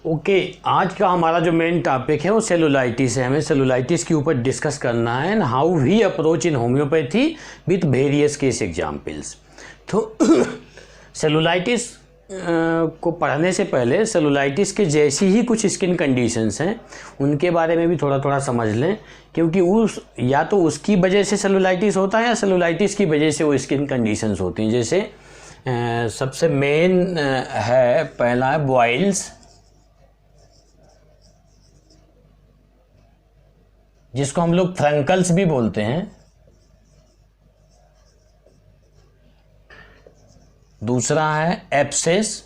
Okay, आज का हमारा जो मेन टॉपिक है वो सेलुलाइटिस है। हमें सेलुलाइटिस के ऊपर डिस्कस करना है and how we approach in homeopathy with various case examples. तो सेलुलाइटिस को पढ़ने से पहले सेलुलाइटिस के जैसी ही कुछ स्किन कंडीशंस हैं, उनके बारे में भी थोड़ा थोड़ा समझ लें, क्योंकि उस या तो उसकी वजह से सेलुलाइटिस होता है या सेलुलाइटिस की वजह से वो स्किन कंडीशंस होती हैं। जैसे सबसे मेन है, पहला है बॉइल्स, जिसको हम लोग फ्रंकल्स भी बोलते हैं। दूसरा है एब्सेस,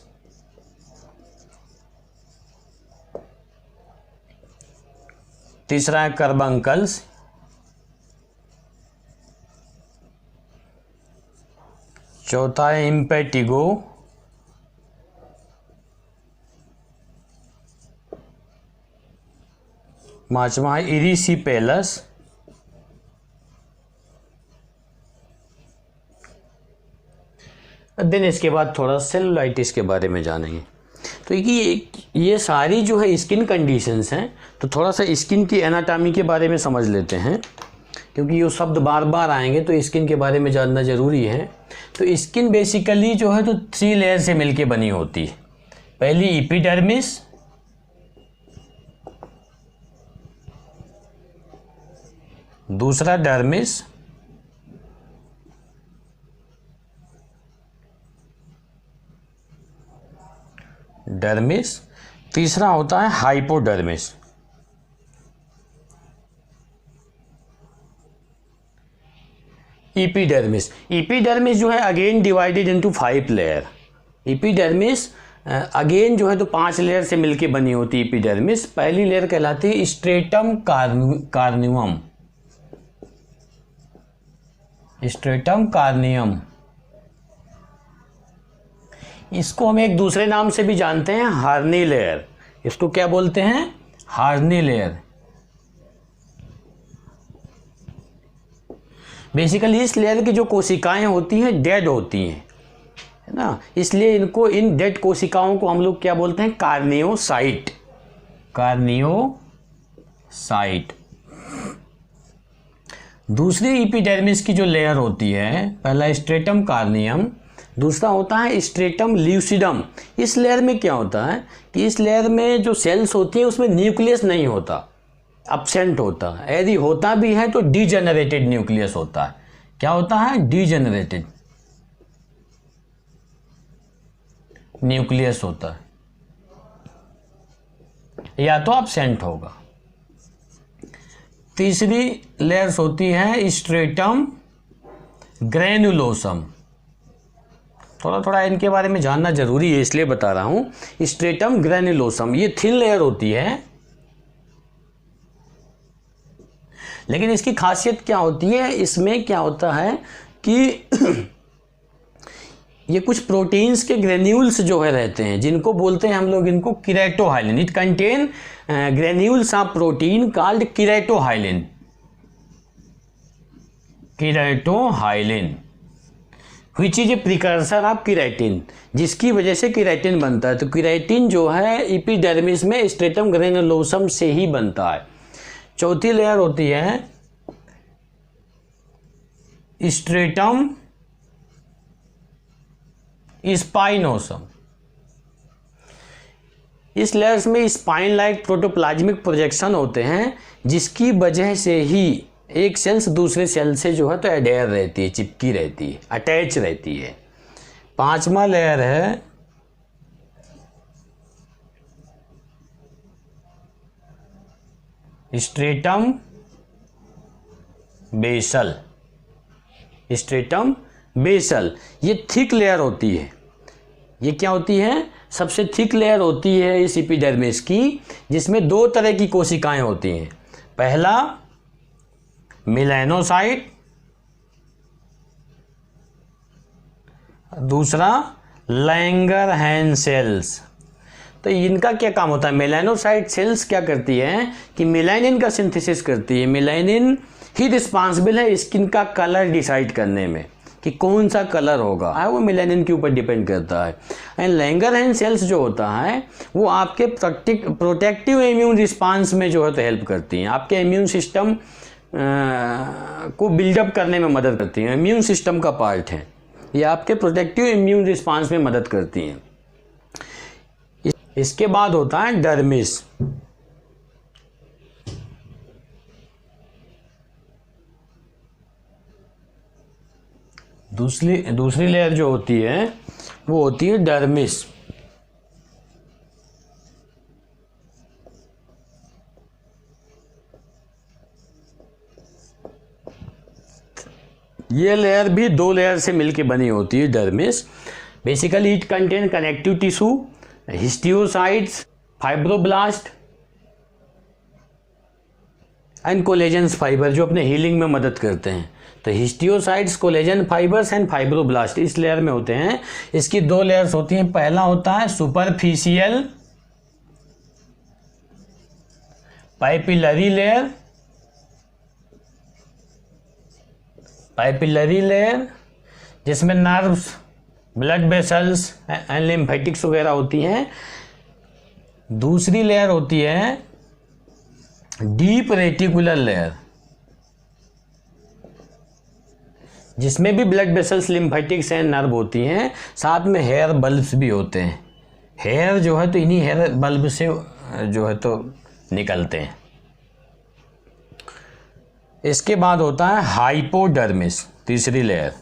तीसरा है कार्बंकल्स, चौथा है इम्पेटिगो, पांचवा है इरिसिपेलस, देन इसके बाद थोड़ा सेलुलाइटिस के बारे में जानेंगे। तो ये सारी जो है स्किन कंडीशंस हैं, तो थोड़ा सा स्किन की एनाटॉमी के बारे में समझ लेते हैं, क्योंकि ये शब्द बार बार आएंगे तो स्किन के बारे में जानना ज़रूरी है। तो स्किन बेसिकली जो है तो 3 लेयर से मिलके बनी होती है। पहली एपिडर्मिस, दूसरा डर्मिस, तीसरा होता है हाइपोडर्मिस। एपिडर्मिस जो है again divided into 5 layer. Epidermis again जो है तो 5 लेयर से मिलके बनी होती है एपिडर्मिस। पहली लेयर कहलाती है स्ट्रेटम कार्नियम। इसको हम एक दूसरे नाम से भी जानते हैं, हार्नी लेयर। इसको क्या बोलते हैं? हार्नी लेयर। बेसिकली इस लेयर की जो कोशिकाएं होती हैं डेड होती हैं, है ना, इसलिए इन डेड कोशिकाओं को हम लोग क्या बोलते हैं? कार्नियोसाइट। दूसरी एपिडर्मिस की जो लेयर होती है, पहला स्ट्रेटम कार्नियम, दूसरा होता है स्ट्रेटम ल्यूसिडम। इस लेयर में क्या होता है कि इस लेयर में जो सेल्स होती हैं उसमें न्यूक्लियस नहीं होता, अब्सेंट होता है। यदि होता भी है तो डीजेनरेटेड न्यूक्लियस होता है। क्या होता है? डीजेनरेटेड न्यूक्लियस होता है, या तो अब्सेंट होगा। तीसरी लेयर्स होती है स्ट्रेटम ग्रेनुलोसम। थोड़ा थोड़ा इनके बारे में जानना जरूरी है, इसलिए बता रहा हूं। स्ट्रेटम ग्रेनुलोसम ये थिन लेयर होती है, लेकिन इसकी खासियत क्या होती है? इसमें क्या होता है कि ये कुछ प्रोटीन्स के ग्रेन्यूल्स जो है रहते हैं, जिनको बोलते हैं हम लोग इनको keratohyalin. It contain granules of protein called keratohyalin. Which is a precursor of keratin, जिसकी वजह से कीरेटिन बनता है। तो कीरेटिन जो है एपिडर्मिस में स्ट्रेटम ग्रेनुलोसम से ही बनता है। चौथी लेयर होती है स्ट्रेटम स्पाइनोसम। इस लेयर्स में स्पाइन लाइक प्रोटोप्लाज्मिक प्रोजेक्शन होते हैं, जिसकी वजह से ही एक सेल्स दूसरे सेल से जो है तो एडेयर रहती है, चिपकी रहती है, अटैच रहती है। पांचवा लेयर है स्ट्रेटम बेसल। ये थिक लेयर होती है। ये क्या होती है? सबसे थिक लेयर होती है इस एपिडर्मिस की, जिसमें 2 तरह की कोशिकाएं होती हैं। पहला मेलानोसाइट, दूसरा लैंगरहैंस सेल्स। तो इनका क्या काम होता है? मेलानोसाइट सेल्स क्या करती है कि मेलानिन का सिंथेसिस करती है। मेलानिन ही रिस्पॉन्सिबल है स्किन का कलर डिसाइड करने में। कि कौन सा कलर होगा, वो मेलानिन के ऊपर डिपेंड करता है। एंड लैंगरहैंस सेल्स जो होता है वो आपके प्रोटेक्टिव इम्यून रिस्पांस में जो है तो हेल्प करती हैं, आपके इम्यून सिस्टम को बिल्डअप करने में मदद करती हैं, इम्यून सिस्टम का पार्ट है ये, आपके प्रोटेक्टिव इम्यून रिस्पांस में मदद करती हैं। इसके बाद होता है डर्मिस। दूसरी लेयर जो होती है वो होती है डर्मिस। ये लेयर भी 2 लेयर से मिलके बनी होती है dermis. Basically it contain connective tissue, histiocytes, fibroblast and collagen fibre जो अपने हीलिंग में मदद करते हैं। तो histiocytes, collagen fibres and fibroblast इस लेयर में होते हैं। इसकी 2 लेयर्स होती हैं। पहला होता है सुपरफिशियल पाइपिलरी लेयर, जिसमें nerves, blood vessels and lymphatics वगैरह होती हैं। दूसरी लेयर होती है डीप रेटिकुलर लेयर, जिसमें भी blood vessels, lymphatics and nerve होती हैं। साथ में हेयर बल्ब्स भी होते हैं। हेयर जो है तो इन्हीं हेयर बल्ब से जो है तो निकलते हैं। इसके बाद होता है हाइपोडर्मिस, तीसरी लेयर।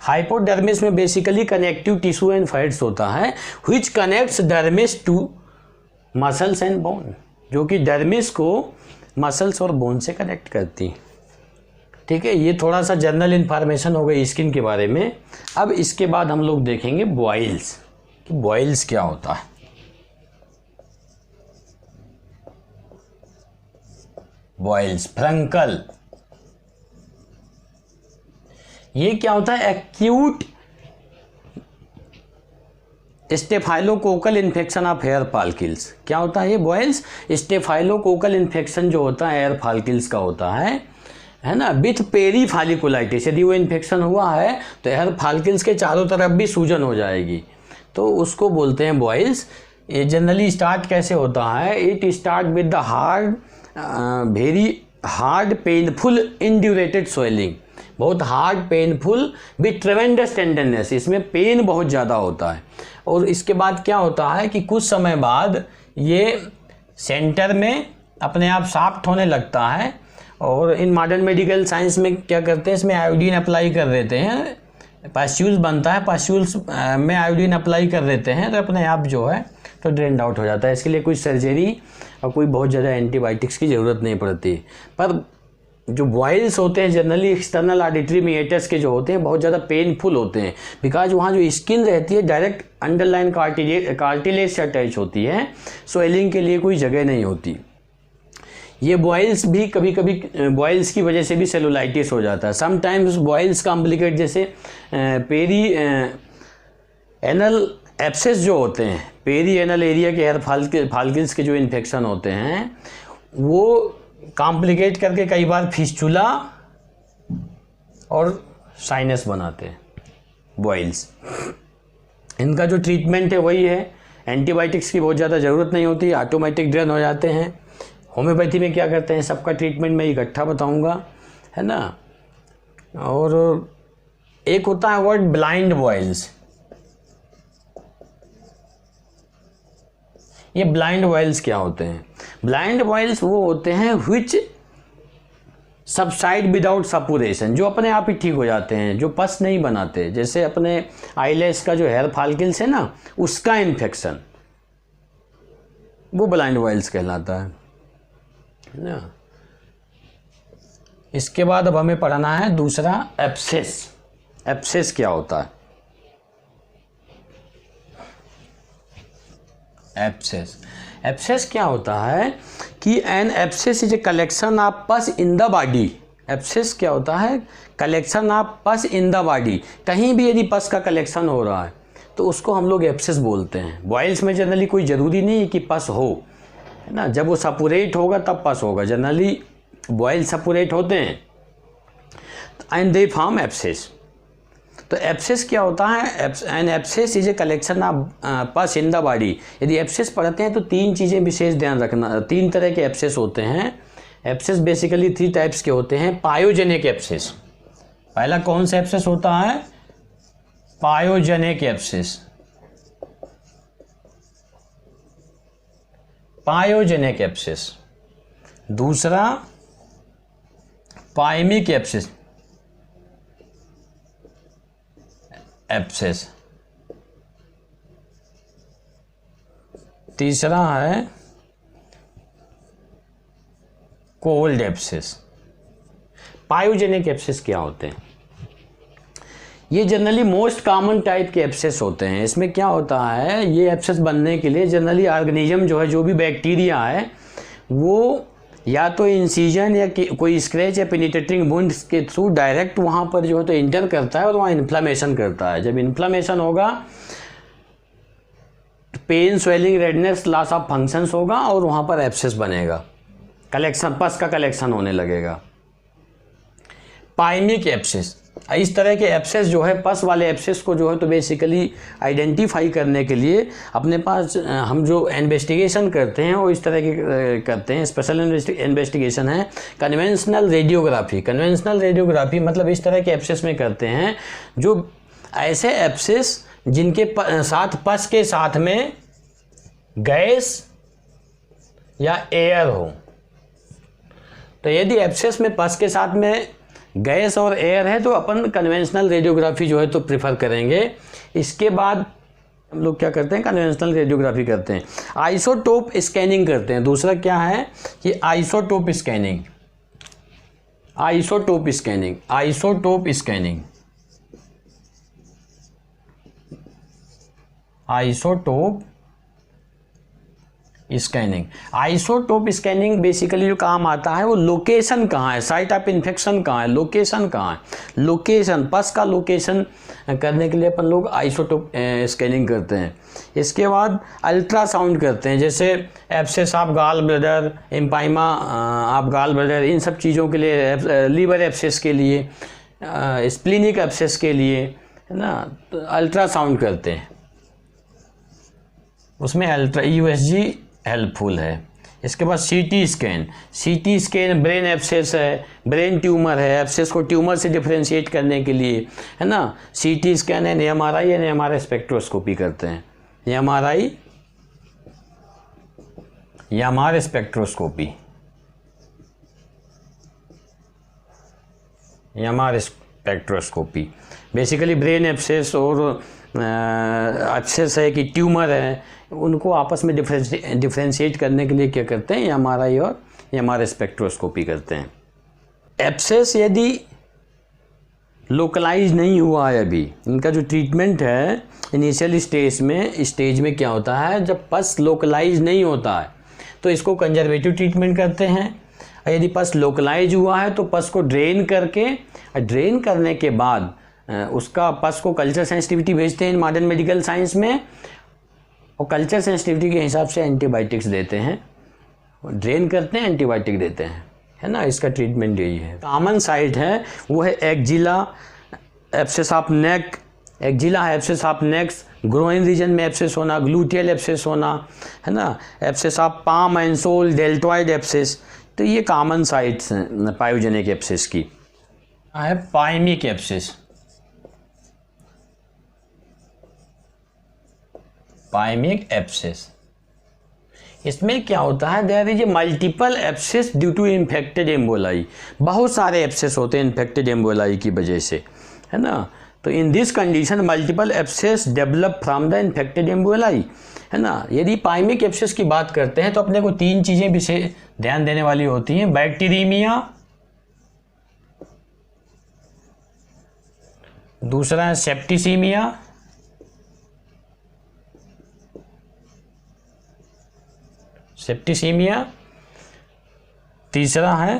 हाइपोडर्मिस में basically connective tissue and fats होता है, which connects dermis to muscles and bone, जो कि डर्मिस को मसल्स और बोन से कनेक्ट करती हैं। ठीक है, ये थोड़ा सा जनरल इन्फॉर्मेशन हो गई स्किन के बारे में। अब इसके बाद हम लोग देखेंगे बॉइल्स, कि बॉइल्स क्या होता है। बॉइल्स, फ्रंकल, ये क्या होता है? Acute staphylococcal infection of hair follicles. क्या होता है ये बॉइल्स? स्टेफाइलोकोकल इन्फेक्शन जो होता है हेयर फॉलिकल्स का होता है ना, विथ पेरी फॉलिकुलाइटिस। यदि वो इन्फेक्शन हुआ है तो हेयर फॉलिकल्स के चारों तरफ भी सूजन हो जाएगी, तो उसको बोलते हैं बॉइल्स। ये जनरली स्टार्ट कैसे होता है? It start with the hard, very hard, painful, indurated swelling. बहुत hard, painful, with tremendous tenderness. इसमें पेन बहुत ज़्यादा होता है। और इसके बाद क्या होता है कि कुछ समय बाद ये सेंटर में अपने आप सॉफ्ट होने लगता है। और इन मॉडर्न मेडिकल साइंस में क्या करते हैं, इसमें आयोडीन अप्लाई कर देते हैं। पास्यूल्स बनता है, पास्यूल्स में आयोडीन अप्लाई कर देते हैं, तो अपने आप जो है तो ड्रेन आउट हो जाता है। इसके लिए कोई सर्जरी और कोई बहुत ज़्यादा एंटीबायोटिक्स की ज़रूरत नहीं पड़ती। पर जो बॉइल्स होते हैं जनरली एक्सटर्नल ऑडिटरी मीएटस के जो होते हैं बहुत ज़्यादा पेनफुल होते हैं, बिकॉज वहाँ जो स्किन रहती है डायरेक्ट अंडरलाइन कार्टिलेज से अटैच होती है, स्वेलिंग के लिए कोई जगह नहीं होती। ये बॉइल्स भी कभी कभी बॉइल्स की वजह से भी सेलुलाइटिस हो जाता है। समटाइम्स बॉइल्स कॉम्प्लिकेट, जैसे पेरी एनल एब्सेस जो होते हैं, पेरी एनल एरिया के हेयर फॉलिकल्स के जो इन्फेक्शन होते हैं वो कॉम्प्लिकेट करके कई बार फिस्चुला और साइनस बनाते हैं बॉइल्स। इनका जो ट्रीटमेंट है वही है, एंटीबायोटिक्स की बहुत ज़्यादा ज़रूरत नहीं होती, ऑटोमेटिक ड्रेन हो जाते हैं। होम्योपैथी में क्या करते हैं, सबका ट्रीटमेंट मैं इकट्ठा बताऊंगा, है ना। और एक होता है वर्ड ब्लाइंड बॉइल्स। ये ब्लाइंड बॉइल्स क्या होते हैं? ब्लाइंड बॉइल्स वो होते हैं व्हिच सबसाइड विदाउट सपुरेशन, जो अपने आप ही ठीक हो जाते हैं, जो पस नहीं बनाते। जैसे अपने आईलैश का जो हेयर फॉलिकल्स है ना, उसका इन्फेक्शन, वो ब्लाइंड बॉइल्स कहलाता है ना। इसके बाद अब हमें पढ़ना है दूसरा एब्सेस। एब्सेस क्या होता है? एब्सेस क्या होता है कि an abscess is a collection of pus in the body. Abscess क्या होता है? Collection of pus in the body. कहीं भी यदि पस का कलेक्शन हो रहा है तो उसको हम लोग एब्सेस बोलते हैं। बॉइल्स में जनरली कोई ज़रूरी नहीं है कि पस हो, है ना। जब वो सपुरेट होगा तब पस होगा। जनरली बॉयल सपुरेट होते हैं एंड दे फॉर्म एब्सेस। तो एब्सेस क्या होता है? An abscess is a collection of pus in the body. यदि एब्सेस पढ़ते हैं तो 3 चीज़ें विशेष ध्यान रखना। 3 तरह के एब्सेस होते हैं। एब्सेस बेसिकली 3 टाइप्स के होते हैं। पायोजेनिक एब्सेस, पहला कौन सा एब्सेस होता है? Pyogenic abscess. Pyogenic abscess. दूसरा पाइमिक एब्सेस, एब्सेस। तीसरा है कोल्ड एब्सेस। पायोजेनिक एब्सेस क्या होते हैं? ये जनरली मोस्ट कॉमन टाइप के एब्सेस होते हैं। इसमें क्या होता है, ये एब्सेस बनने के लिए जनरली ऑर्गेनिज्म जो है, जो भी बैक्टीरिया है, वो या तो इंसीजन या कोई स्क्रैच या पेनिट्रेटिंग वुंड के थ्रू डायरेक्ट वहाँ पर जो है तो इंटर करता है और वहाँ इन्फ्लामेशन करता है। जब इन्फ्लामेशन होगा तो pain, swelling, redness, loss of functions होगा और वहाँ पर एब्सेस बनेगा, कलेक्शन, पस का कलेक्शन होने लगेगा। पाइमिक एब्सेस, इस तरह के एब्सेस जो है, पस वाले एब्सेस को जो है तो बेसिकली आइडेंटिफाई करने के लिए अपने पास हम जो इन्वेस्टिगेशन करते हैं वो इस तरह के करते हैं। स्पेशल इन्वेस्टिगेशन है कन्वेंशनल रेडियोग्राफी। कन्वेंशनल रेडियोग्राफी मतलब इस तरह के एब्सेस में करते हैं जो ऐसे एब्सेस जिनके साथ पस के साथ में गैस या एयर हो। तो यदि एब्सेस में पस के साथ में गैस और एयर है तो अपन कन्वेंशनल रेडियोग्राफी जो है तो प्रेफर करेंगे। इसके बाद हम लोग क्या करते हैं, कन्वेंशनल रेडियोग्राफी करते हैं। आइसोटोप स्कैनिंग करते हैं। दूसरा क्या है कि isotope scanning. Isotope scanning, isotope scanning, isotope scanning. Isotope scanning basically जो काम आता है वो लोकेशन कहाँ है, साइट ऑफ इन्फेक्शन कहाँ है, लोकेशन कहाँ है, लोकेशन, पस का लोकेशन करने के लिए अपन लोग आइसोटोप स्कैनिंग करते हैं। इसके बाद अल्ट्रासाउंड करते हैं, जैसे abscess of gall bladder, empyema of gall bladder, इन सब चीज़ों के लिए, लीवर एब्सेस के लिए, स्प्लीनिक एब्सेस के लिए, है ना, तो अल्ट्रासाउंड करते हैं। उसमें अल्ट्रा यूएसजी हेल्पफुल है। इसके बाद CT scan. CT scan brain abscess है, ब्रेन ट्यूमर है, एब्सेस को ट्यूमर से डिफ्रेंशिएट करने के लिए, है ना, सीटी स्कैन है। एमआरआई है, एमआरआई स्पेक्ट्रोस्कोपी करते हैं। MRI, MRI spectroscopy, MRI spectroscopy basically brain abscess और एब्सेस है कि ट्यूमर है, उनको आपस में डिफ्रेंशिएट करने के लिए क्या करते हैं, एमआरआई और एमआरआई स्पेक्ट्रोस्कोपी करते हैं। एब्सेस यदि लोकलाइज नहीं हुआ है अभी, इनका जो ट्रीटमेंट है इनिशियल स्टेज में क्या होता है, जब पस लोकलाइज नहीं होता है तो इसको कंजर्वेटिव ट्रीटमेंट करते हैं। यदि पस लोकलाइज हुआ है तो पस को ड्रेन करके, ड्रेन करने के बाद उसका पस को कल्चर सेंसिटिविटी भेजते हैं मॉडर्न मेडिकल साइंस में, और कल्चर सेंसिटिविटी के हिसाब से एंटीबायोटिक्स देते हैं, ड्रेन करते हैं, एंटीबायोटिक देते हैं, है ना। इसका ट्रीटमेंट यही है। कॉमन साइट है वो है axilla, abscess of neck, axilla abscess of necks, groin region में एब्सेस होना, ग्लूटियल एब्सेस होना, है ना, abscess of palm and sole, deltoid abscess. तो ये कॉमन साइट्स हैं पायोजेनिक एब्सेस की। है पाइमिक एब्सेस, पाइमिक एब्सेस। इसमें क्या होता है, there is a multiple abscess due to infected emboli. बहुत सारे एब्सेस होते हैं इन्फेक्टेड एम्बोलाई की वजह से, है ना। तो in this condition multiple abscess develop from the infected emboli, है ना। यदि पाइमिक एब्सेस की बात करते हैं तो अपने को 3 चीज़ें विशेष ध्यान देने वाली होती हैं। बैक्टीरीमिया, दूसरा है सेप्टिसीमिया, सेप्टिसीमिया, तीसरा है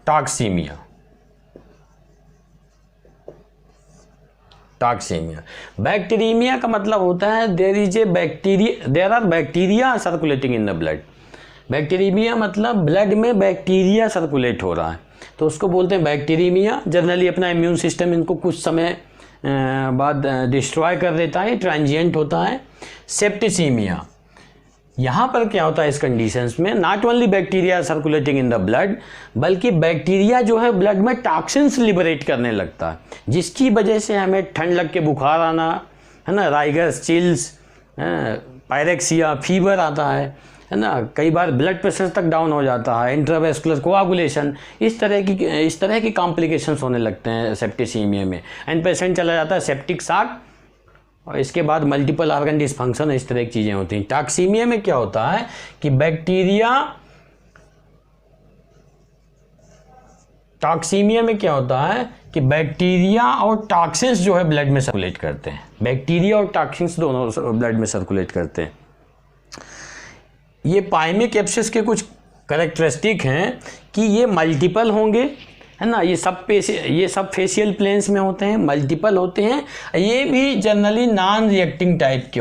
टॉक्सीमिया, टॉक्सीमिया। बैक्टीरीमिया का मतलब होता है there is a bacteria, there are bacteria circulating in the blood, bacteraemia मतलब ब्लड में बैक्टीरिया सर्कुलेट हो रहा है, तो उसको बोलते हैं बैक्टीरियमिया। जनरली अपना इम्यून सिस्टम इनको कुछ समय बाद डिस्ट्रॉय कर देता है, ट्रांजिएंट होता है। सेप्टिसीमिया, यहाँ पर क्या होता है इस कंडीशंस में, not only bacteria circulating in the blood, बल्कि बैक्टीरिया जो है ब्लड में टॉक्सिन्स लिबरेट करने लगता है, जिसकी वजह से हमें ठंड लग के बुखार आना, है ना, राइगर्स, चिल्स, पायरेक्सिया, फीवर आता है ना, कई बार ब्लड प्रेशर तक डाउन हो जाता है, इंट्रावेस्कुलर कोआगुलेशन, इस तरह की कॉम्प्लिकेशंस होने लगते हैं सेप्टिसीमिया में, एंड पेशेंट चला जाता है सेप्टिक शॉक, और इसके बाद मल्टीपल ऑर्गन डिसफंक्शन, इस तरह की चीज़ें होती हैं। टॉक्सीमिया में क्या होता है कि बैक्टीरिया और टॉक्सिन्स जो है ब्लड में सर्कुलेट करते हैं, बैक्टीरिया और टॉक्सिन्स दोनों ब्लड में सर्कुलेट करते हैं। ये पाइमिक एब्सेस के कुछ कैरेक्टरिस्टिक हैं कि ये मल्टीपल होंगे, है ना, ये सब फेशियल प्लेन्स में होते हैं, मल्टीपल होते हैं। ये भी जनरली नॉन रिएक्टिंग टाइप के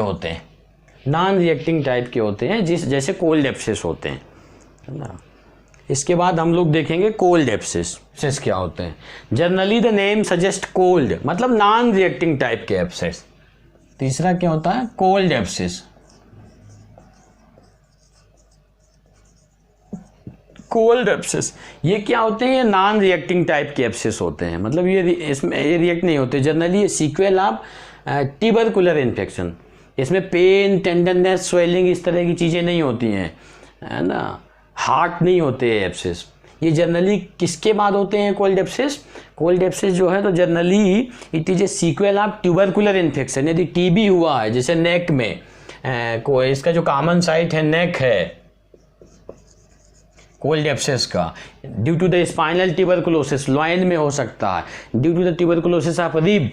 होते हैं, जैसे कोल्ड एब्सेस होते हैं, है ना। इसके बाद हम लोग देखेंगे कोल्ड एब्सेस क्या होते हैं। Generally the name suggest cold, मतलब नॉन रिएक्टिंग टाइप के एब्सेस। तीसरा क्या होता है, कोल्ड एब्सेस। कोल्ड एब्सेस ये क्या होते हैं, ये नॉन रिएक्टिंग टाइप के एब्सेस होते हैं, मतलब ये रिएक्ट नहीं होते। जनरली ये सीक्वल ऑफ ट्यूबरकुलर इन्फेक्शन, इसमें पेन, टेंडरनेस, स्वेलिंग, इस तरह की चीज़ें नहीं होती हैं, है ना, हार्ट नहीं होते एब्सेस। ये जनरली किसके बाद होते हैं कोल्ड एब्सेस जो है, तो generally it is a sequel of tubercular infection. यदि टीबी हुआ है, जैसे नेक में कोई, इसका जो कॉमन साइट है नेक है कोल्ड एब्सेस का, due to the spinal tuberculosis loin में हो सकता है, due to the tuberculosis of rib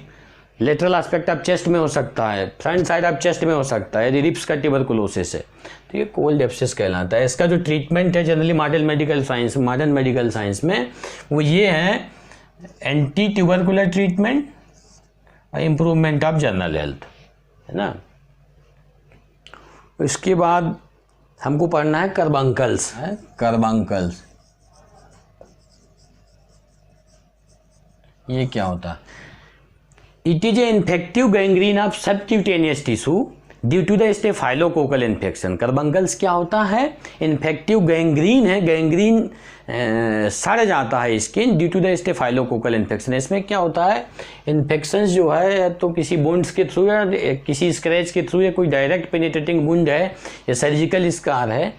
lateral aspect of chest में हो सकता है, फ्रंट साइड ऑफ चेस्ट में हो सकता है, यदि रिब्स का ट्यूबरकुलोसिस है तो ये कोल्ड एब्सेस कहलाता है। इसका जो ट्रीटमेंट है जनरली मॉडर्न मेडिकल साइंस में वो ये है एंटी ट्यूबरकुलर ट्रीटमेंट और इम्प्रूवमेंट ऑफ जनरल हेल्थ, है ना। इसके बाद हमको पढ़ना है कार्बंकल्स। ये क्या होता है, it is a infective gangrene of subcutaneous tissue due to the staphylococcal infection. Carbuncles क्या होता है, इन्फेक्टिव गैंग्रीन है, गैंग्रीन सड़ जाता है skin due to the staphylococcal infection. इसमें क्या होता है, इन्फेक्शंस जो है तो किसी वुंड्स के थ्रू या किसी स्क्रैच के थ्रू, या कोई डायरेक्ट पेनिट्रेटिंग वुंड है या सर्जिकल स्कार है,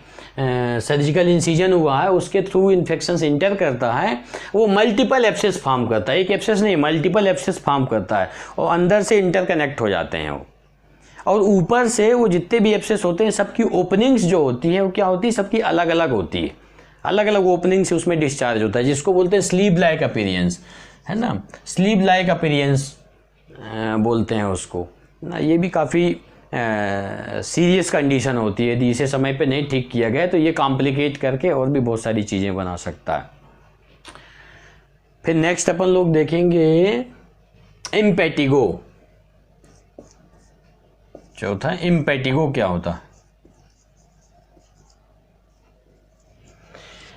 सर्जिकल इंसिजन हुआ है, उसके थ्रू इन्फेक्शंस इंटर करता है, वो मल्टीपल एब्सेस फॉर्म करता है, एक एब्सेस नहीं मल्टीपल एब्सेस फॉर्म करता है, और अंदर से इंटरकनेक्ट हो जाते हैं वो, और ऊपर से वो जितने भी एब्सेस होते हैं सबकी ओपनिंग्स जो होती है वो क्या होती है, सबकी अलग अलग होती है, अलग अलग ओपनिंग से उसमें डिस्चार्ज होता है, जिसको बोलते हैं स्लीव लाइक अपीरियंस, है ना, स्लीव लाइक अपीरियंस बोलते हैं उसको ना। ये भी काफ़ी सीरियस कंडीशन होती है, यदि इसे समय पे नहीं ठीक किया गया तो ये कॉम्प्लिकेट करके और भी बहुत सारी चीज़ें बना सकता है। फिर नेक्स्ट अपन लोग देखेंगे इम्पेटिगो। चौथा इम्पेटिगो क्या होता है,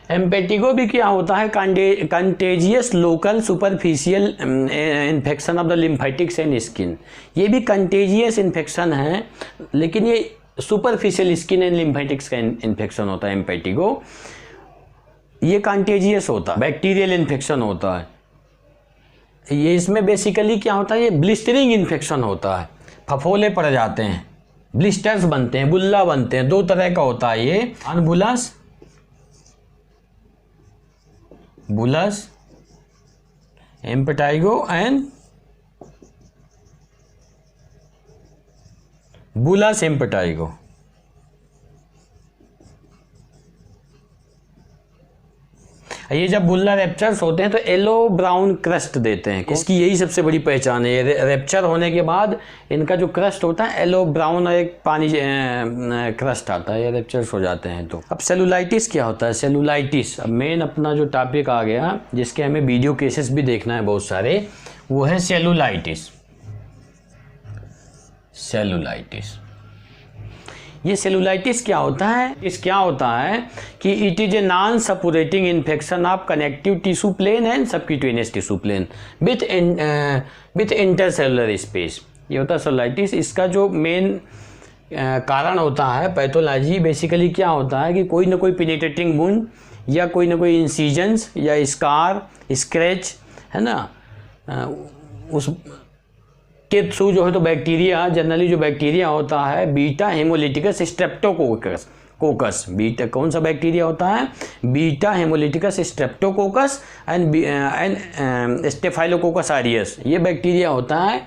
एम्पेटिगो भी क्या होता है, contagious local superficial infection of the lymphatics and skin. ये भी कंटेजियस इन्फेक्शन है, लेकिन ये सुपरफिशियल स्किन एंड लिम्फेटिक्स का इन्फेक्शन होता है एम्पेटिगो। ये कंटेजियस होता है, बैक्टीरियल इन्फेक्शन होता है। ये इसमें बेसिकली क्या होता है, ये ब्लिस्टरिंग इन्फेक्शन होता है, फफोले पड़ जाते हैं, ब्लिस्टर्स बनते हैं, बुल्ला बनते हैं। दो तरह का होता है ये, unbullous bullous impetigo and bullous impetigo. ये जब बुल्ला रैप्चर्स होते हैं तो येलो ब्राउन क्रस्ट देते हैं, इसकी यही सबसे बड़ी पहचान है। रैप्चर होने के बाद इनका जो क्रस्ट होता है येलो ब्राउन और एक पानी क्रस्ट आता है, ये रैप्चर्स हो जाते हैं। तो अब सेलुलाइटिस क्या होता है, सेलुलाइटिस अब मेन अपना जो टॉपिक आ गया, जिसके हमें वीडियो केसेस भी देखना है बहुत सारे, वो है सेलुलाइटिस। ये सेलुलाइटिस क्या होता है, इस क्या होता है कि it is a non suppurating infection of connective tissue plane and subcutaneous tissue plane with intercellular space. ये होता है सेलुलाइटिस। इसका जो मेन कारण होता है पैथोलॉजी बेसिकली क्या होता है कि कोई ना कोई पेनिट्रेटिंग वुंड या कोई ना कोई इंसीजन्स या स्कार स्क्रैच है ना, उस के थ्रू जो है तो बैक्टीरिया, जनरली जो बैक्टीरिया होता है बीटा हेमोलिटिकस स्ट्रेप्टोकोकस, बीटा कौन सा बैक्टीरिया होता है, beta haemolyticus streptococcus and staphylococcus aureus, ये बैक्टीरिया होता है।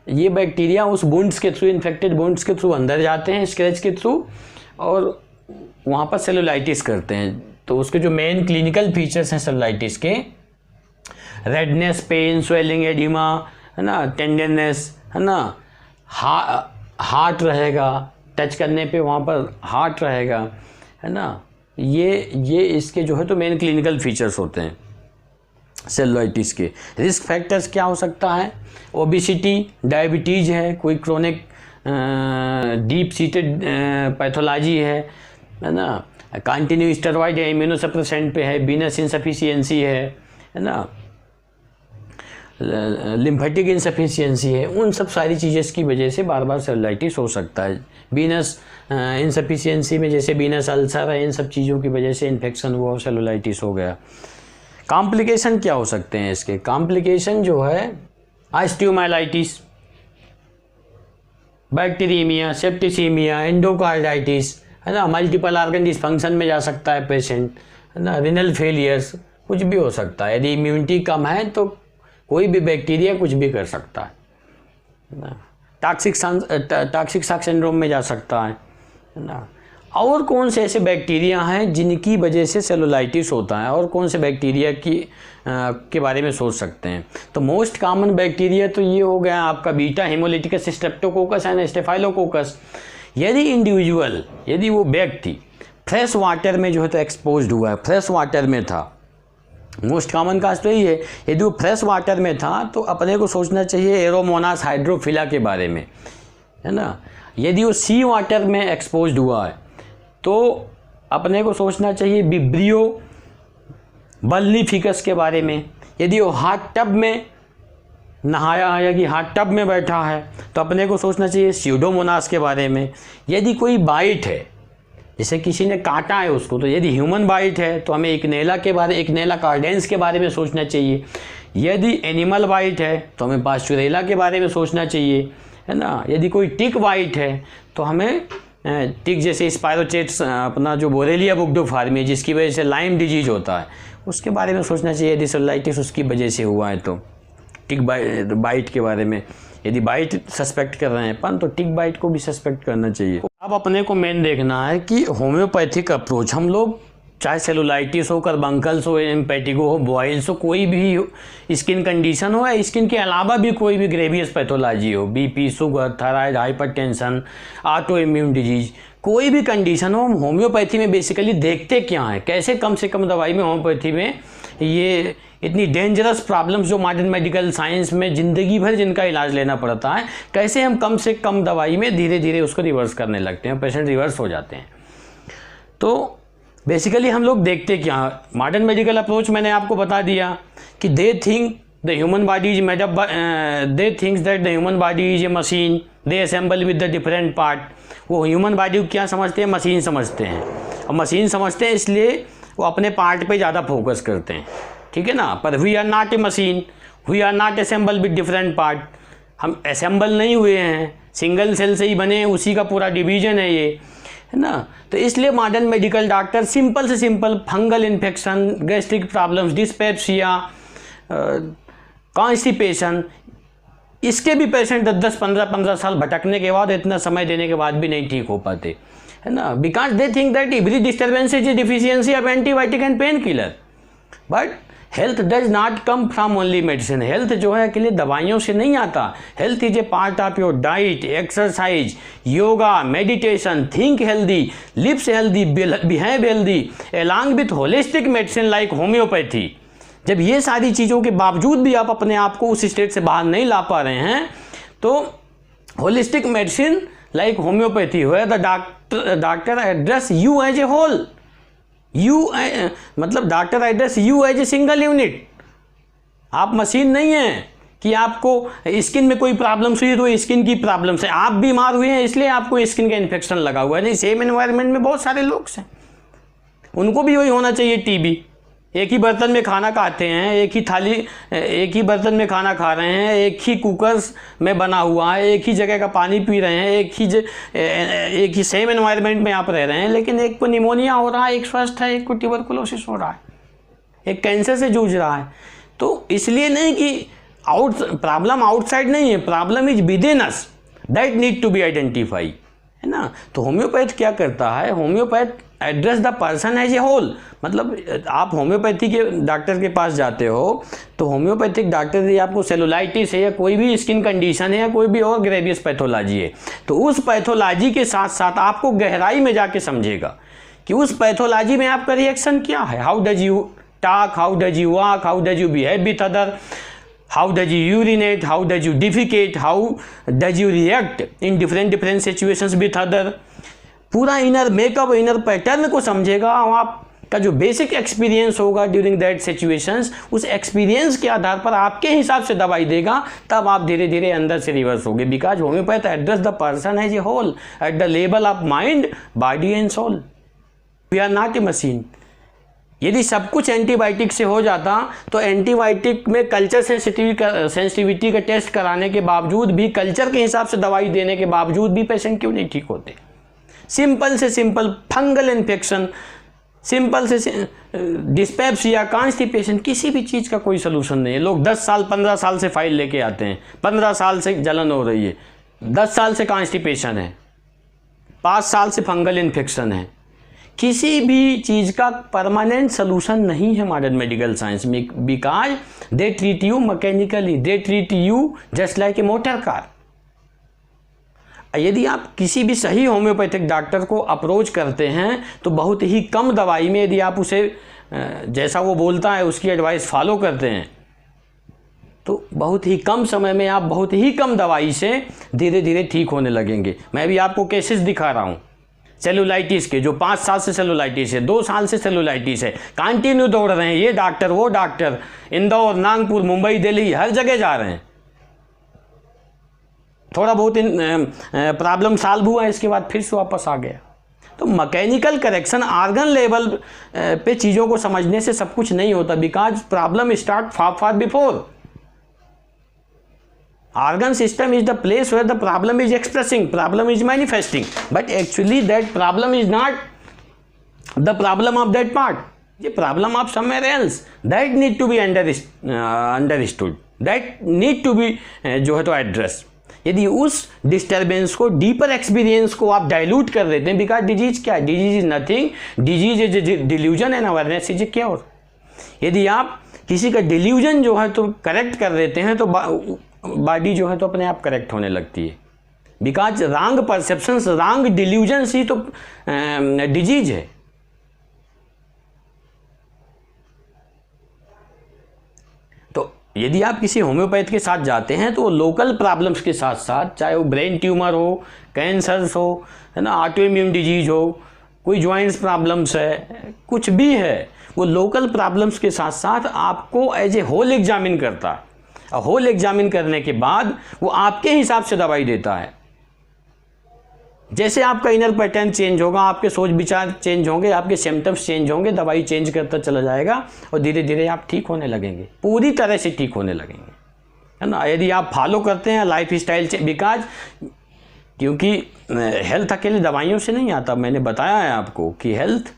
ये बैक्टीरिया उस वुंड्स के थ्रू, इन्फेक्टेड वुंड्स के थ्रू अंदर जाते हैं स्क्रैच के थ्रू और वहाँ पर सेलुलाइटिस करते हैं। तो उसके जो मेन क्लिनिकल फीचर्स हैं सेलुलाइटिस के, रेडनेस, पेन, स्वेलिंग, एडिमा है ना, टेंडरनेस है ना, हार्ट रहेगा, टच करने पे वहाँ पर हार्ट रहेगा है ना, ये इसके जो है तो मेन क्लिनिकल फीचर्स होते हैं सेलुलाइटिस के। रिस्क फैक्टर्स क्या हो सकता है, ओबिसिटी, डायबिटीज़ है, कोई क्रोनिक डीप सीटेड पैथोलॉजी है ना, कंटिन्यू स्टेरॉइड है, इम्यूनोसप्रेसेंट पे है, वीनस इनसफिशियंसी है ना, लिम्फेटिक इनसफिशियंसी है, उन सब सारी चीज़ें की वजह से बार बार सेलुलाइटिस हो सकता है। वीनस इनसफिशियंसी में जैसे वीनस अल्सर है, इन सब चीज़ों की वजह से इन्फेक्शन हुआ, सेलुलाइटिस हो गया। कॉम्प्लिकेशन क्या हो सकते हैं इसके, कॉम्प्लिकेशन जो है ऑस्टियोमाइलाइटिस, बैक्टीरियमिया, सेप्टिसीमिया, एंडोकार्डाइटिस है ना, मल्टीपल ऑर्गन डिसफंक्शन में जा सकता है पेशेंट है ना, रिनल फेलियर्स, कुछ भी हो सकता है। यदि इम्यूनिटी कम है तो कोई भी बैक्टीरिया कुछ भी कर सकता है ना, टॉक्सिक शॉक सिंड्रोम में जा सकता है ना। और कौन से ऐसे बैक्टीरिया हैं जिनकी वजह से सेलुलाइटिस होता है और कौन से बैक्टीरिया के बारे में सोच सकते हैं। तो मोस्ट कॉमन बैक्टीरिया तो ये हो गया आपका beta haemolyticus streptococcus and staphylococcus. यदि वो व्यक्ति फ्रेश वाटर में जो है तो एक्सपोज्ड हुआ है, फ्रेश वाटर में था, मोस्ट कॉमन काज तो यही है, यदि वो फ्रेश वाटर में था तो अपने को सोचना चाहिए एरोमोनास हाइड्रोफिला के बारे में है ना। यदि वो सी वाटर में एक्सपोज्ड हुआ है तो अपने को सोचना चाहिए विब्रियो बल्लीफिकस के बारे में। यदि वो हॉट टब में नहाया है या कि हॉट टब में बैठा है तो अपने को सोचना चाहिए स्यूडोमोनास के बारे में। यदि कोई बाइट है, जैसे किसी ने काटा है उसको, तो यदि ह्यूमन बाइट है तो हमें इक्नेला कार्डेंस के बारे में सोचना चाहिए। यदि एनिमल बाइट है तो हमें पास्चुरेला के बारे में सोचना चाहिए है ना। यदि कोई टिक बाइट है तो हमें टिक जैसे स्पाइरोचेट्स, अपना जो बोरेलिया बुक्डोफार्मी जिसकी वजह से लाइम डिजीज होता है, उसके बारे में सोचना चाहिए। यदि सेलुलाइटिस उसकी वजह से हुआ है तो टिक बाइट के बारे में, यदि बाइट सस्पेक्ट कर रहे हैं अपन तो टिक बाइट को भी सस्पेक्ट करना चाहिए। अब अपने को मेन देखना है कि होम्योपैथिक अप्रोच, हम लोग चाहे सेलुलाइटिस हो, कार्बंकल्स हो, एम्पेटिगो हो, बॉइल्स हो, कोई भी स्किन कंडीशन हो या स्किन के अलावा भी कोई भी ग्रेवियस पैथोलॉजी हो, BP, sugar, thyroid, hypertension, auto immune disease, कोई भी कंडीशन हो, हम होम्योपैथी में बेसिकली देखते क्या है, कैसे कम से कम दवाई में होम्योपैथी में ये इतनी डेंजरस प्रॉब्लम्स जो मॉडर्न मेडिकल साइंस में ज़िंदगी भर जिनका इलाज लेना पड़ता है, कैसे हम कम से कम दवाई में धीरे धीरे उसको रिवर्स करने लगते हैं, पेशेंट रिवर्स हो जाते हैं। तो बेसिकली हम लोग देखते क्या, मॉडर्न मेडिकल अप्रोच मैंने आपको बता दिया कि they think the human body is made up, they thinks that the human body is a machine, they assemble with the different part. वो ह्यूमन बॉडी को क्या समझते हैं, मशीन समझते हैं, और मशीन समझते हैं इसलिए वो अपने पार्ट पे ज़्यादा फोकस करते हैं, ठीक है ना। पर we are not a machine, we are not assemble with different part, हम असेंबल नहीं हुए हैं, सिंगल सेल से ही बने हैं, उसी का पूरा डिवीजन है ये, है ना। तो इसलिए मॉडर्न मेडिकल डॉक्टर सिंपल से simple fungal infection, gastric problems, dyspepsia, constipation, इसके भी पेशेंट 10 15 साल भटकने के बाद, इतना समय देने के बाद भी नहीं ठीक हो पाते, है ना। Because they think that every disturbance is deficiency of antibiotic and pain killer. But health does not come from only medicine. Health जो है अकेले दवाइयों से नहीं आता। Health is a part of your diet, exercise, yoga, meditation, think healthy, lives healthy, behave healthy, along with holistic medicine like homeopathy. जब ये सारी चीज़ों के बावजूद भी आप अपने आप को उस स्टेट से बाहर नहीं ला पा रहे हैं तो holistic medicine like homeopathy where the doctor address you as a whole, मतलब doctor address you as a single unit. आप मशीन नहीं है कि आपको स्किन में कोई प्रॉब्लम्स हुई तो स्किन की प्रॉब्लम्स है, आप बीमार हुए हैं इसलिए आपको स्किन का इन्फेक्शन लगा हुआ है। नहीं, सेम एनवायरनमेंट में बहुत सारे लोग हैं, उनको भी वही होना चाहिए टीबी। एक ही बर्तन में खाना खाते हैं, एक ही बर्तन में खाना खा रहे हैं, एक ही कुकर्स में बना हुआ है, एक ही जगह का पानी पी रहे हैं, एक ही सेम एनवायरनमेंट में आप रह रहे हैं, लेकिन एक को निमोनिया हो रहा है, एक स्वस्थ है, एक को ट्यूबरकुलोसिस हो रहा है, एक कैंसर से जूझ रहा है। तो इसलिए नहीं कि प्रॉब्लम आउटसाइड नहीं है, problem is within us, that need to be identify, है ना। तो होम्योपैथ क्या करता है, homeopath address the person as a whole. मतलब आप होम्योपैथी के डॉक्टर के पास जाते हो तो होम्योपैथिक डॉक्टर यदि आपको सेलुलाइटिस है या कोई भी स्किन कंडीशन है या कोई भी और ग्रेवियस पैथोलॉजी है, तो उस पैथोलॉजी के साथ साथ आपको गहराई में जाके समझेगा कि उस पैथोलॉजी में आपका रिएक्शन क्या है। How does you talk, how does you walk, how does you behave with other, how does you urinate, how does you defecate, how does you react in different situations with other। पूरा inner makeup, inner pattern को समझेगा। आपका जो basic experience होगा during that situations, उस experience के आधार पर आपके हिसाब से दवाई देगा, तब आप धीरे धीरे अंदर से रिवर्स होगे। Because homeopath address the person as a whole at the level of mind, body and soul. We are not a machine. यदि सब कुछ एंटीबायोटिक से हो जाता तो एंटीबायोटिक में कल्चर सेंसिटिविटी का टेस्ट कराने के बावजूद भी, कल्चर के हिसाब से दवाई देने के बावजूद भी पेशेंट क्यों नहीं ठीक होते। सिंपल से सिंपल फंगल इन्फेक्शन, सिंपल से डिस्पेप्सिया, कॉन्स्टिपेशन, किसी भी चीज़ का कोई सोल्यूशन नहीं है। लोग 10 साल 15 साल से फाइल लेके आते हैं, 15 साल से जलन हो रही है, 10 साल से कॉन्स्टिपेशन है, 5 साल से फंगल इन्फेक्शन है। किसी भी चीज़ का परमानेंट सोल्यूशन नहीं है मॉडर्न मेडिकल साइंस में, because they treat you mechanically, they treat you just like a motor car. यदि आप किसी भी सही होम्योपैथिक डॉक्टर को अप्रोच करते हैं तो बहुत ही कम दवाई में, यदि आप उसे जैसा वो बोलता है उसकी एडवाइस फॉलो करते हैं, तो बहुत ही कम समय में आप बहुत ही कम दवाई से धीरे धीरे ठीक होने लगेंगे। मैं भी आपको केसेस दिखा रहा हूँ सेलुलाइटिस के, जो 5 साल से सेलुलाइटिस है, 2 साल से सेलुलाइटिस है, कंटिन्यू दौड़ रहे हैं, ये डॉक्टर वो डॉक्टर, इंदौर, नागपुर, मुंबई, दिल्ली, हर जगह जा रहे हैं। थोड़ा बहुत प्रॉब्लम सॉल्व हुआ, इसके बाद फिर से वापस आ गया। तो मैकेनिकल करेक्शन ऑर्गन लेवल पे चीज़ों को समझने से सब कुछ नहीं होता, because problem start far before. Organ system is the place where the problem is expressing, problem is manifesting, but actually that problem is not the problem of that part. The problem of somewhere else that need to be understood, that need to be जो है तो address. यदि उस disturbance को, deeper experience को आप dilute कर देते हैं, बिकॉज डिजीज क्या है, disease is nothing, disease is delusion and awareness is a cure. यदि आप किसी का डिल्यूजन जो है तो करेक्ट कर देते हैं तो बॉडी जो है तो अपने आप करेक्ट होने लगती है, because wrong perceptions, wrong delusions ही तो डिजीज है। तो यदि आप किसी होम्योपैथ के साथ जाते हैं तो वो लोकल प्रॉब्लम्स के साथ साथ, चाहे वो ब्रेन ट्यूमर हो, कैंसर्स हो, है ना, ऑटो इम्यून डिजीज हो, कोई ज्वाइंट्स प्रॉब्लम्स है, कुछ भी है, वो लोकल प्रॉब्लम्स के साथ साथ आपको एज ए होल एग्जामिन करता है। होल एग्जामिन करने के बाद वो आपके हिसाब से दवाई देता है। जैसे आपका इनर पैटर्न चेंज होगा, आपके सोच विचार चेंज होंगे, आपके सिम्टम्स चेंज होंगे, दवाई चेंज करता चला जाएगा और धीरे धीरे आप ठीक होने लगेंगे, पूरी तरह से ठीक होने लगेंगे, है ना। यदि आप फॉलो करते हैं लाइफ स्टाइल से, बिकॉज क्योंकि हेल्थ अकेले दवाइयों से नहीं आता। मैंने बताया है आपको कि health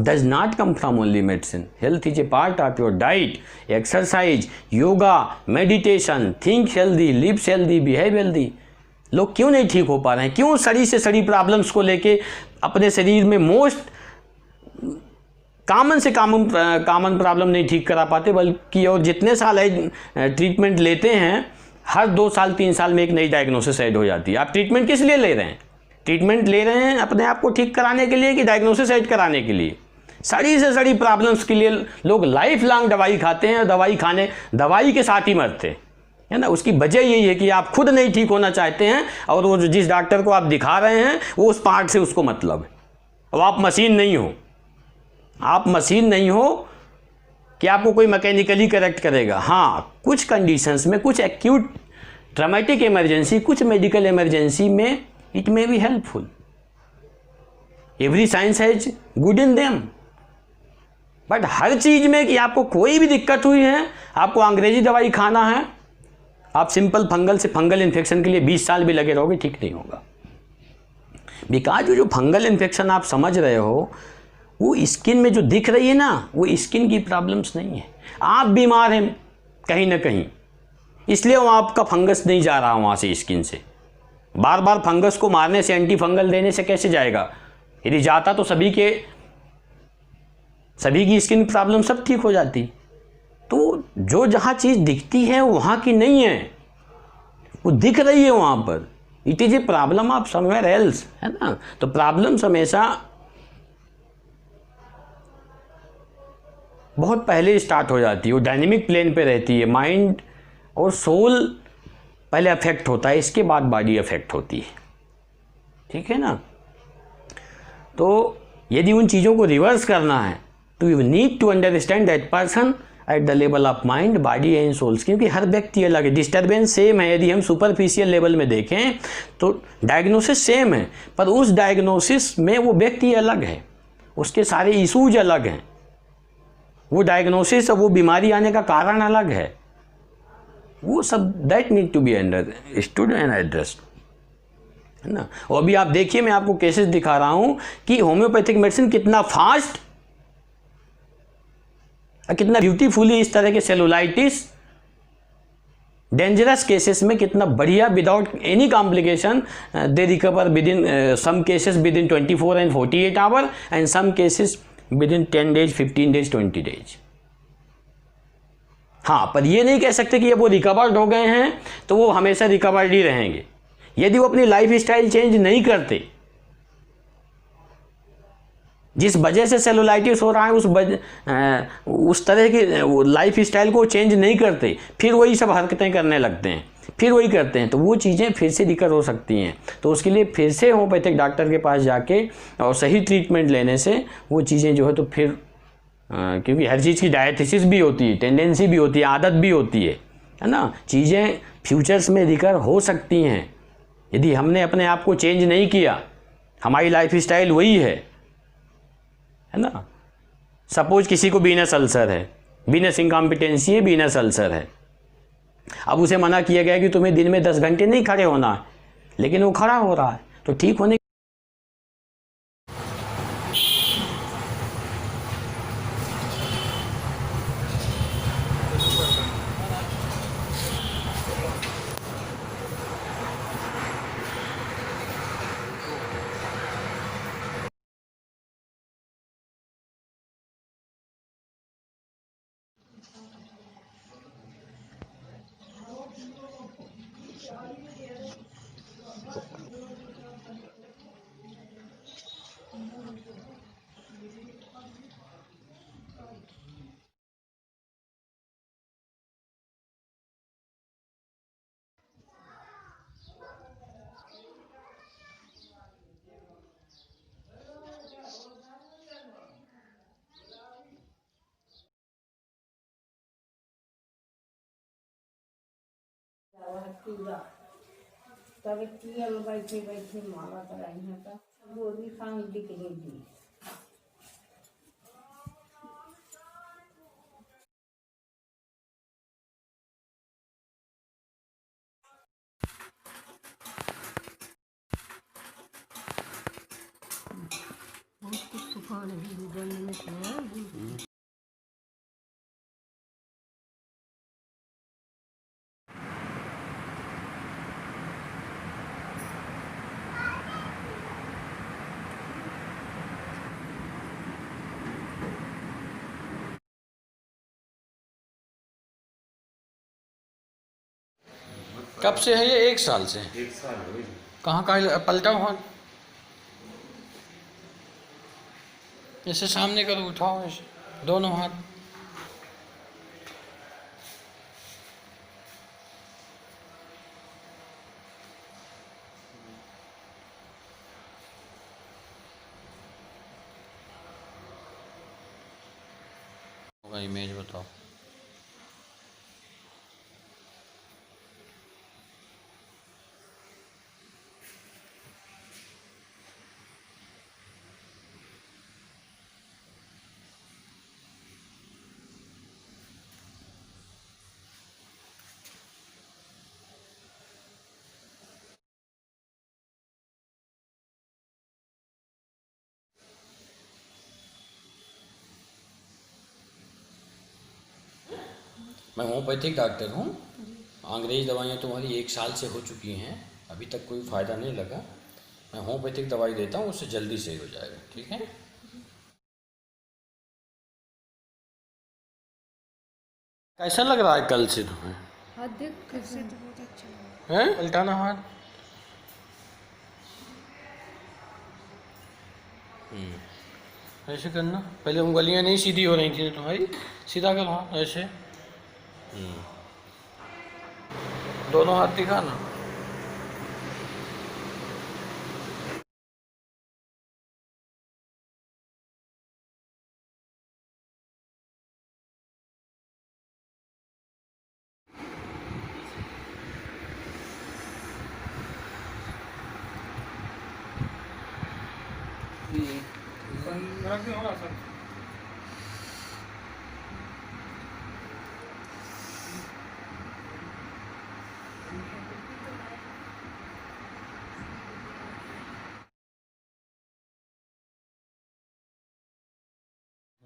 does not come from only medicine. Health is a part of your diet, exercise, yoga, meditation, think healthy, live healthy, behave healthy. लोग क्यों नहीं ठीक हो पा रहे हैं, क्यों सड़ी से सड़ी प्रॉब्लम्स को लेके अपने शरीर में मोस्ट कॉमन से कॉमन प्रॉब्लम नहीं ठीक करा पाते, बल्कि और जितने साल ट्रीटमेंट लेते हैं, हर 2 साल 3 साल में एक नई डायग्नोसिस ऐड हो जाती है। आप ट्रीटमेंट किस लिए ले रहे हैं? ट्रीटमेंट ले रहे हैं अपने आप को ठीक कराने के लिए कि डायग्नोसिस ऐड कराने के लिए? सड़ी से सड़ी प्रॉब्लम्स के लिए लोग लाइफ लॉन्ग दवाई खाते हैं और दवाई के साथ ही मरते हैं। है ना। उसकी वजह यही है कि आप खुद नहीं ठीक होना चाहते हैं और वो जिस डॉक्टर को आप दिखा रहे हैं वो उस पार्ट से उसको मतलब है। अब आप मशीन नहीं हो, आप मशीन नहीं हो कि आपको कोई मैकेनिकली करेक्ट करेगा। हाँ, कुछ कंडीशंस में, कुछ एक्यूट ट्रॉमेटिक इमरजेंसी, कुछ मेडिकल इमरजेंसी में it may be helpful. Every science has good in them, but हर चीज में कि आपको कोई भी दिक्कत हुई है, आपको अंग्रेजी दवाई खाना है, आप सिंपल फंगल से फंगल इन्फेक्शन के लिए 20 साल भी लगे रहोगे, ठीक नहीं होगा। बिकॉज जो फंगल इन्फेक्शन आप समझ रहे हो वो स्किन में जो दिख रही है ना, वो स्किन की प्रॉब्लम्स नहीं है। आप बीमार हैं कहीं ना कहीं, इसलिए वहाँ आपका फंगस नहीं जा रहा वहाँ से स्किन से। बार बार फंगस को मारने से, एंटी फंगल देने से कैसे जाएगा? यदि जाता तो सभी की स्किन प्रॉब्लम सब ठीक हो जाती। तो जो जहाँ चीज़ दिखती है वहाँ की नहीं है, वो दिख रही है वहाँ पर। It is a problem of somewhere else, है ना। तो प्रॉब्लम्स हमेशा बहुत पहले स्टार्ट हो जाती है, वो डायनेमिक प्लेन पे रहती है। माइंड और सोल पहले अफेक्ट होता है, इसके बाद बॉडी अफेक्ट होती है, ठीक है ना। तो यदि उन चीज़ों को रिवर्स करना है तो you need to understand that person at the level of mind, body and souls, क्योंकि हर व्यक्ति अलग है। डिस्टर्बेंस सेम है, यदि हम सुपरफिशियल लेवल में देखें तो डायग्नोसिस सेम है, पर उस डायग्नोसिस में वो व्यक्ति अलग है, उसके सारे इशूज अलग हैं, वो डायग्नोसिस और वो बीमारी आने का कारण अलग है। वो सब that need to be understood and addressed, है ना। और अभी आप देखिए, मैं आपको केसेस दिखा रहा हूं कि होम्योपैथिक मेडिसिन कितना फास्ट, कितना ब्यूटीफुली इस तरह के सेलुलाइटिस डेंजरस केसेस में कितना बढ़िया, without any complication they recover within some cases within 24 and 48 hour and some cases within 10 days, 15 days, 20 days. हाँ, पर ये नहीं कह सकते कि अब वो रिकवर्ड हो गए हैं तो वो हमेशा रिकवर्ड ही रहेंगे। यदि वो अपनी लाइफ स्टाइल चेंज नहीं करते, जिस वजह से सेलुलाइटिस हो रहा है उस तरह की लाइफ स्टाइल को चेंज नहीं करते, फिर वही सब हरकतें करने लगते हैं, फिर वही करते हैं, तो वो चीज़ें फिर से रिकवर हो सकती हैं। तो उसके लिए फिर से होम्योपैथिक डॉक्टर के पास जाके और सही ट्रीटमेंट लेने से वो चीज़ें जो है तो फिर क्योंकि हर चीज़ की डायथिसिस भी होती है, टेंडेंसी भी होती है, आदत भी होती है ना। चीज़ें फ्यूचर्स में रिकवर हो सकती हैं यदि हमने अपने आप को चेंज नहीं किया, हमारी लाइफ स्टाइल वही है ना। सपोज किसी को वीनस अल्सर है, वीनस इनकॉम्पिटेंसी है, वीनस अल्सर है। अब उसे मना किया गया कि तुम्हें दिन में 10 घंटे नहीं खड़े होना है, लेकिन वो खड़ा हो रहा है, तो ठीक होने तब किया बैठे बैठे मारा कराई है तो वो भी काम दिख रही। बहुत कुछ सुखाने में कब से है ये? 1 साल से? 1 साल हो गई। कहाँ कहाँ पलटा हुआ? ऐसे सामने करो, उठाओ ऐसे दोनों हाथ। का इमेज बताओ। मैं होम्योपैथिक डॉक्टर हूँ। अंग्रेज़ दवाइयाँ तुम्हारी 1 साल से हो चुकी हैं, अभी तक कोई फ़ायदा नहीं लगा। मैं होम्योपैथिक दवाई देता हूँ, उससे जल्दी सही हो जाएगा, ठीक है। कैसा लग रहा है कल से तुम्हें? कल से तो बहुत अच्छा लगा। हैं? पलटाना हाथ। ऐसे करना, पहले उंगलियां नहीं सीधी हो रही थी तुम्हारी, सीधा करो हाथ ऐसे। दोनों हाथ दिखाना।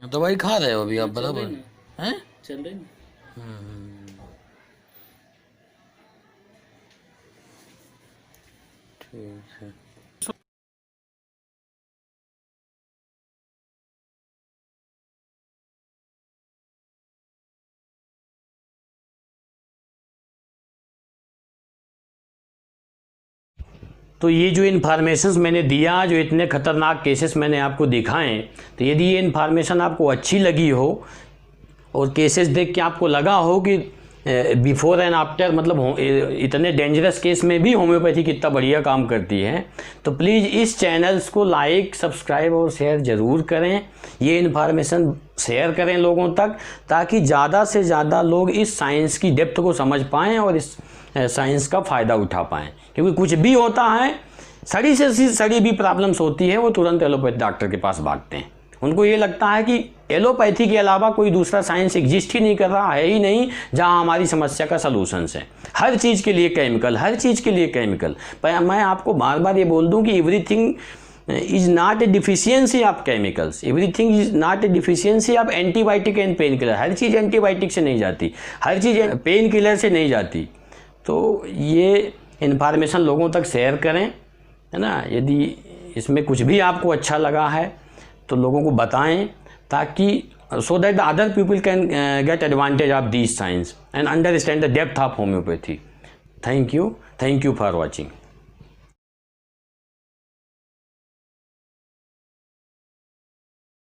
दवाई खा रहे हो अभी आप बराबर हैं? चल रही ना। ठीक है। तो ये जो इन्फॉर्मेशंस मैंने दिया, जो इतने ख़तरनाक केसेस मैंने आपको दिखाएं, तो यदि ये इन्फॉर्मेशन आपको अच्छी लगी हो और केसेस देख के आपको लगा हो कि बिफोर एंड आफ्टर, मतलब इतने डेंजरस केस में भी होम्योपैथी कितना बढ़िया काम करती है, तो प्लीज़ इस चैनल्स को लाइक, सब्सक्राइब और शेयर ज़रूर करें। ये इन्फॉर्मेशन शेयर करें लोगों तक, ताकि ज़्यादा से ज़्यादा लोग इस साइंस की डेप्थ को समझ पाएँ और इस साइंस का फ़ायदा उठा पाएँ। क्योंकि कुछ भी होता है, सड़ी से सड़ी भी प्रॉब्लम्स होती है, वो तुरंत एलोपैथ डॉक्टर के पास भागते हैं। उनको ये लगता है कि एलोपैथी के अलावा कोई दूसरा साइंस एग्जिस्ट ही नहीं कर रहा है, ही नहीं जहां हमारी समस्या का सलूशंस है। हर चीज़ के लिए केमिकल, हर चीज़ के लिए केमिकल। पर मैं आपको बार बार ये बोल दूं कि everything is not a deficiency of chemicals, everything is not a deficiency of antibiotic and pain killer. Her cheese antibiotic से नहीं जाती, हर चीज़ पेन किलर से नहीं जाती। तो ये इन्फॉर्मेशन लोगों तक शेयर करें, है ना। यदि इसमें कुछ भी आपको अच्छा लगा है तो लोगों को बताएं, ताकि so that the other people can get advantage of these science and understand the depth of homeopathy. Thank you for watching.